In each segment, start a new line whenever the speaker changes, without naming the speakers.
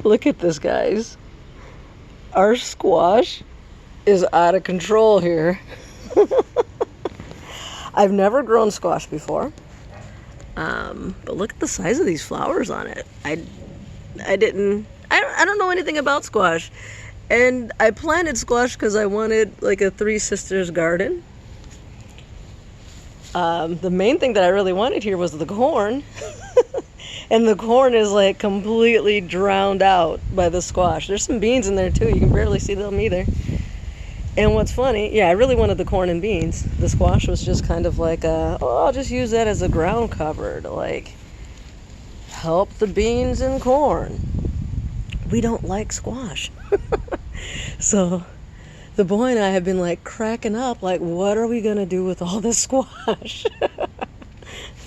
Look at this, guys. Our squash is out of control here. I've never grown squash before. But look at the size of these flowers on it. I don't know anything about squash. And I planted squash because I wanted like a Three Sisters garden. The main thing that I really wanted here was the corn. And the corn is like completely drowned out by the squash. There's some beans in there too. You can barely see them either. And what's funny, yeah, I really wanted the corn and beans. The squash was just kind of like, I'll just use that as a ground cover to like help the beans and corn. We don't like squash. So the boy and I have been like cracking up, like, what are we gonna do with all this squash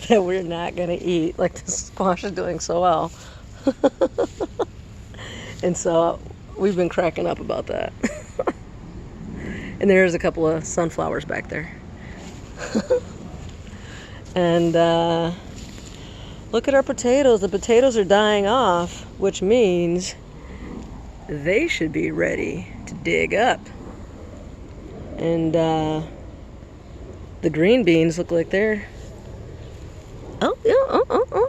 that we're not gonna eat? Like, the squash is doing so well. And so we've been cracking up about that. And there's a couple of sunflowers back there. And look at our potatoes. The potatoes are dying off, which means they should be ready to dig up. And the green beans look like they're...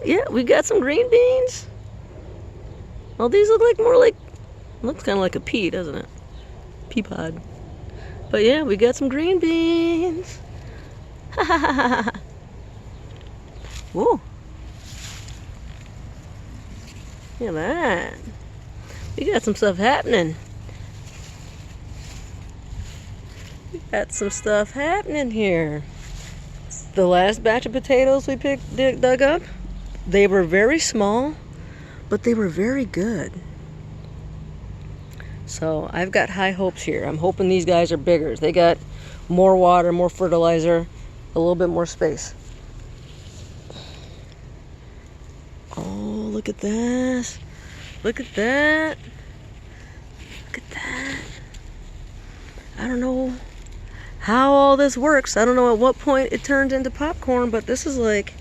yeah, we got some green beans. Well, these look like more like... Looks kind of like a pea, doesn't it? Pea pod. But yeah, we got some green beans. Ha ha ha ha. Whoa. Look at that. We got some stuff happening. We got some stuff happening here. The last batch of potatoes we dug up, they were very small, but they were very good. So I've got high hopes here. I'm hoping these guys are bigger. They got more water, more fertilizer, a little bit more space. Oh, look at that. Look at that. Look at that. I don't know how all this works. I don't know at what point it turns into popcorn, but this is like,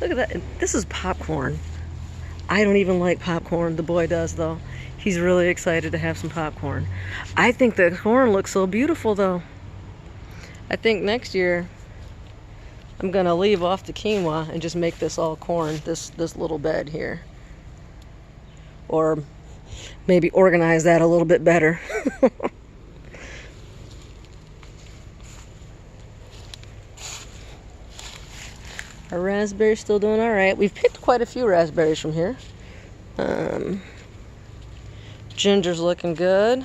look at that. This is popcorn. I don't even like popcorn. The boy does, though. He's really excited to have some popcorn. I think the corn looks so beautiful, though. I think next year I'm gonna leave off the quinoa and just make this all corn, this little bed here. Or maybe organize that a little bit better. Our raspberry's still doing all right. We've picked quite a few raspberries from here. Ginger's looking good.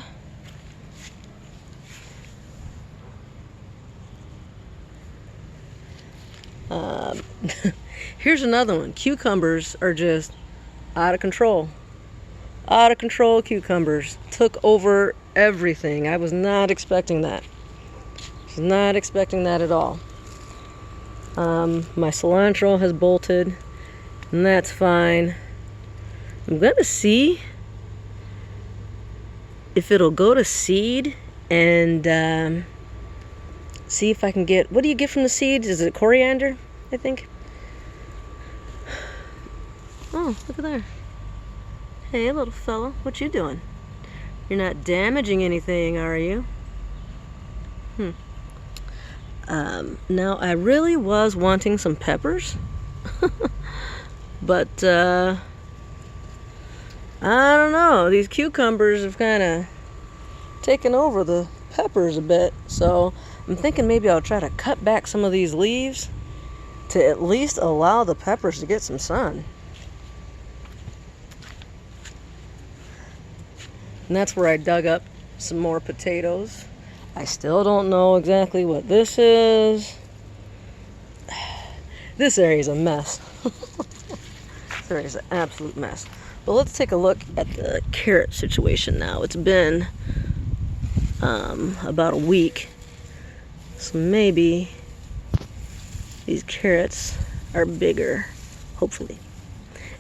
Here's another one. Cucumbers are just out of control. Out of control cucumbers. Took over everything. I was not expecting that. Was not expecting that at all. My cilantro has bolted, and that's fine. I'm gonna see if it'll go to seed and see if I can get, what do you get from the seeds? Is it coriander, I think? Oh, look at there. Hey, little fella, what you doing? You're not damaging anything, are you? Now, I really was wanting some peppers, but I don't know. These cucumbers have kind of taken over the peppers a bit, so I'm thinking maybe I'll try to cut back some of these leaves to at least allow the peppers to get some sun. And that's where I dug up some more potatoes. I still don't know exactly what this is. This area is a mess. This area is an absolute mess. But let's take a look at the carrot situation now. It's been about a week. So maybe these carrots are bigger, hopefully.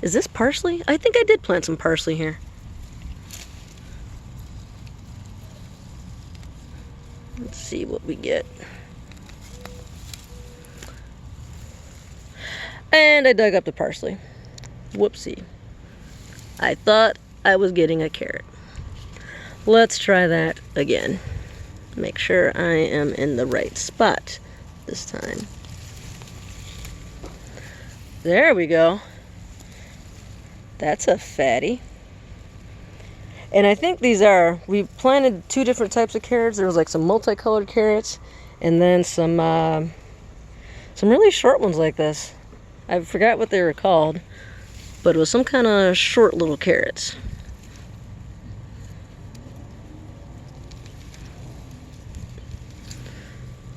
Is this parsley? I think I did plant some parsley here. Let's see what we get. And I dug up the parsley. Whoopsie. I thought I was getting a carrot. Let's try that again. Make sure I am in the right spot this time. There we go. That's a fatty. And I think we planted 2 different types of carrots. There was like some multicolored carrots and then some really short ones like this. I forgot what they were called, but it was some kind of short little carrots.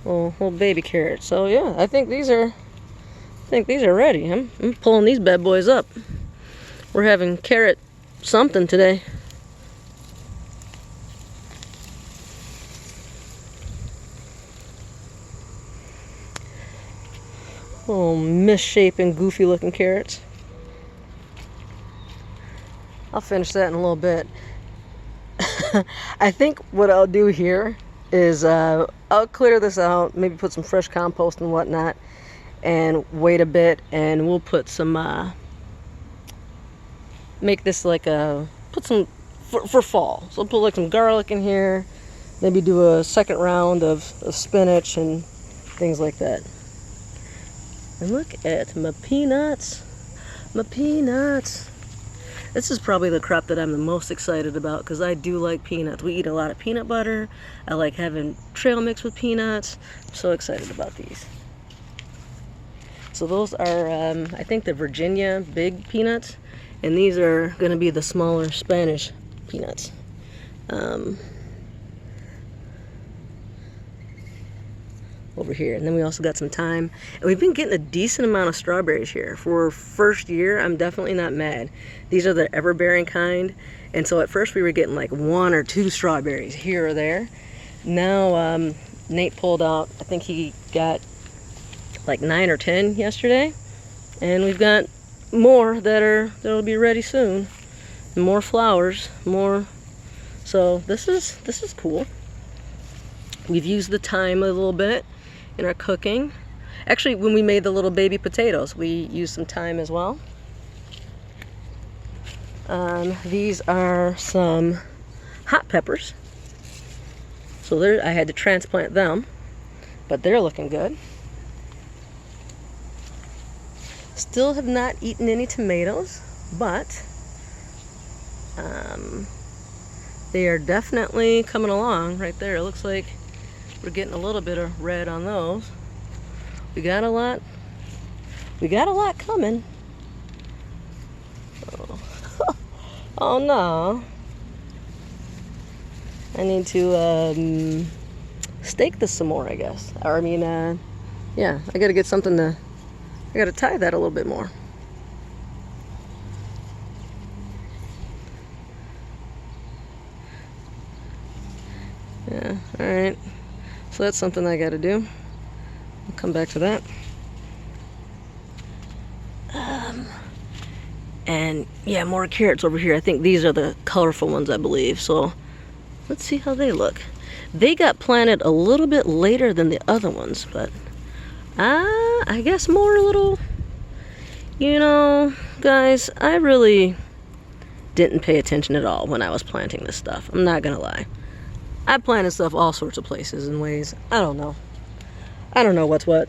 Little baby carrots. So yeah, I think these are ready. I'm pulling these bad boys up. We're having carrot something today. Little misshapen, goofy looking carrots. I'll finish that in a little bit. I think what I'll do here is I'll clear this out, maybe put some fresh compost and whatnot, and wait a bit, and we'll put some make this like put some for fall. So I'll put like some garlic in here, maybe do a second round of spinach and things like that. And look at my peanuts. My peanuts. This is probably the crop that I'm the most excited about because I do like peanuts. We eat a lot of peanut butter. I like having trail mix with peanuts. I'm so excited about these. So those are, I think, the Virginia big peanuts. And these are going to be the smaller Spanish peanuts. Over here, and then we also got some thyme, and we've been getting a decent amount of strawberries here for first year. I'm definitely not mad. These are the ever-bearing kind, and so at first we were getting like 1 or 2 strawberries here or there. Now Nate pulled out, I think he got like 9 or 10 yesterday, and we've got more that'll be ready soon. More flowers, more. So this is cool. We've used the thyme a little bit in our cooking. Actually, when we made the little baby potatoes, we used some thyme as well. These are some hot peppers. So I had to transplant them, but they're looking good. Still have not eaten any tomatoes, but they are definitely coming along right there. It looks like we're getting a little bit of red on those. We got a lot coming. Oh, oh no. I need to stake this some more, I guess. Or I mean, yeah, I gotta get something I gotta tie that a little bit more. Yeah, alright. So that's something I gotta do. I'll come back to that. And yeah, more carrots over here. I think these are the colorful ones, I believe. So let's see how they look. They got planted a little bit later than the other ones, but I guess more little, you know, guys, I really didn't pay attention at all when I was planting this stuff. I'm not gonna lie. I planted stuff all sorts of places and ways. I don't know. I don't know what's what.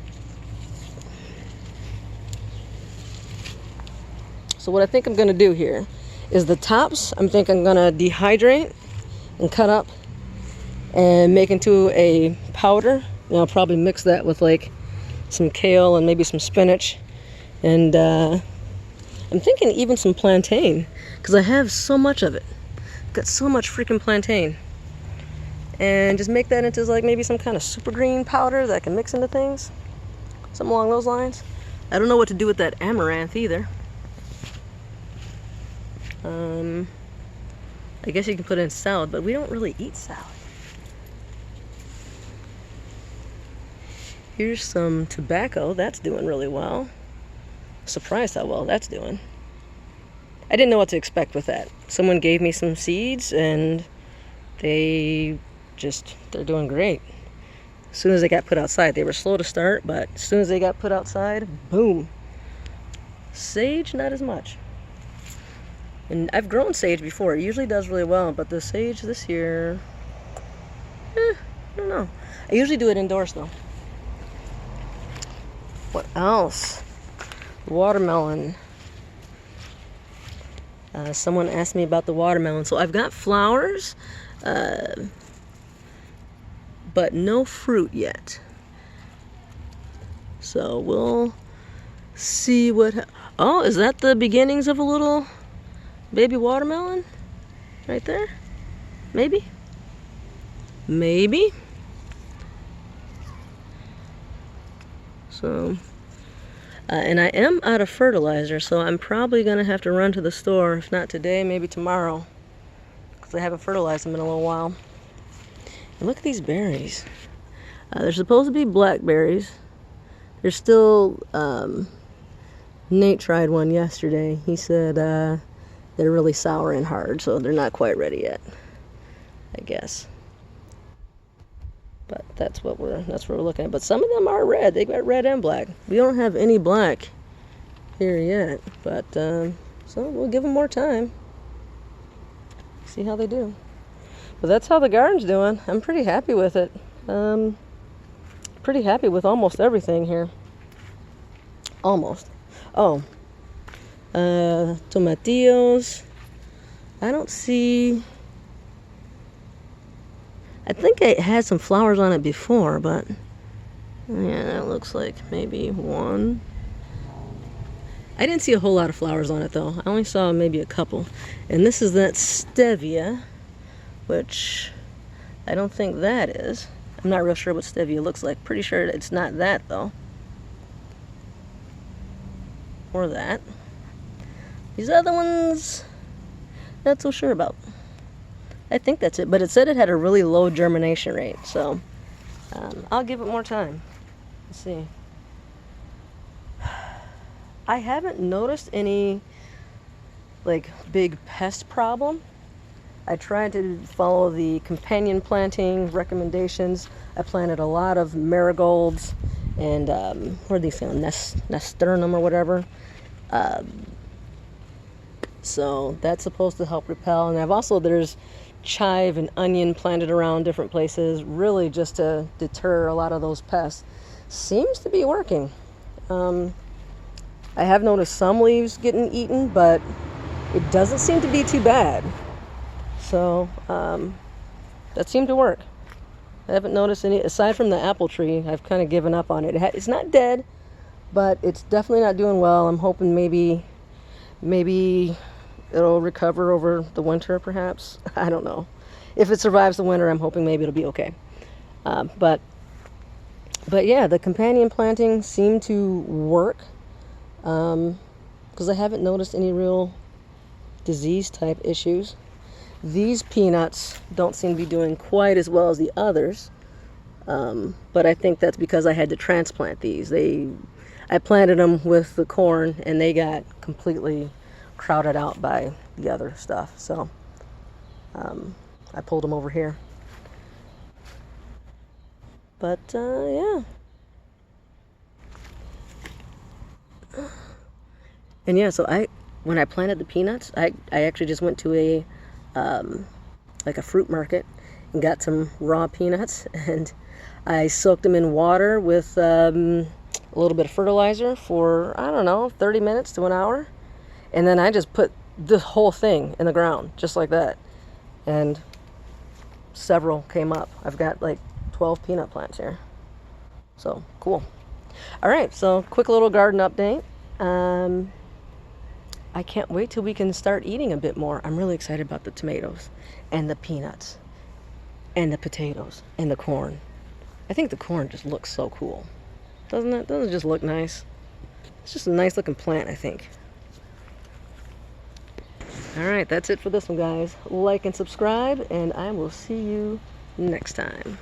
So what I think I'm going to do here is the tops, I'm thinking I'm going to dehydrate and cut up and make into a powder. And I'll probably mix that with like some kale and maybe some spinach. And I'm thinking even some plantain because I have so much of it. Got so much freaking plantain. And just make that into like maybe some kind of super green powder that I can mix into things. Something along those lines. I don't know what to do with that amaranth either. I guess you can put it in salad, but we don't really eat salad. Here's some tobacco. That's doing really well. Surprised how well that's doing. I didn't know what to expect with that. Someone gave me some seeds and they're doing great. As soon as they got put outside, they were slow to start, but as soon as they got put outside, boom. Sage, not as much. And I've grown sage before. It usually does really well, but the sage this year, I don't know. I usually do it indoors though. What else? Watermelon. Someone asked me about the watermelon. So I've got flowers, but no fruit yet. So we'll see what... Oh, is that the beginnings of a little baby watermelon? Right there? Maybe? Maybe? So... and I am out of fertilizer, so I'm probably going to have to run to the store. If not today, maybe tomorrow. Because I haven't fertilized them in a little while. And look at these berries. They're supposed to be blackberries. There's still... Nate tried one yesterday. He said they're really sour and hard, so they're not quite ready yet, I guess. But that's what we're looking at. But some of them are red. They got red and black. We don't have any black here yet, but so we'll give them more time. See how they do. But that's how the garden's doing. I'm pretty happy with it. Pretty happy with almost everything here. Almost. Oh, tomatillos. I don't see... I think it had some flowers on it before, but yeah, that looks like maybe one. I didn't see a whole lot of flowers on it though. I only saw maybe a couple. And this is that stevia, which I don't think that is. I'm not real sure what stevia looks like. Pretty sure it's not that though. Or that. These other ones, not so sure about. I think that's it, but it said it had a really low germination rate, so I'll give it more time. Let's see. I haven't noticed any like big pest problem. I tried to follow the companion planting recommendations. I planted a lot of marigolds and what are these called? Nasturtium or whatever. So that's supposed to help repel. And there's chive and onion planted around different places, really just to deter a lot of those pests. Seems to be working. I have noticed some leaves getting eaten, but it doesn't seem to be too bad. So that seemed to work. I haven't noticed any, aside from the apple tree. I've kind of given up on it. It's not dead, but it's definitely not doing well. I'm hoping maybe it'll recover over the winter, perhaps. I don't know. If it survives the winter, I'm hoping maybe it'll be okay. But yeah, the companion planting seemed to work because I haven't noticed any real disease type issues. These peanuts don't seem to be doing quite as well as the others, but I think that's because I had to transplant these. I planted them with the corn and they got completely crowded out by the other stuff, so I pulled them over here. But yeah. And yeah, so when I planted the peanuts, I actually just went to a like a fruit market and got some raw peanuts, and I soaked them in water with a little bit of fertilizer for, I don't know, 30 minutes to an hour. And then I just put the whole thing in the ground, just like that. And several came up. I've got like 12 peanut plants here. So, cool. All right, so quick little garden update. I can't wait till we can start eating a bit more. I'm really excited about the tomatoes and the peanuts and the potatoes and the corn. I think the corn just looks so cool. Doesn't it? Doesn't it just look nice? It's just a nice looking plant, I think. All right, that's it for this one, guys. Like and subscribe, and I will see you next time.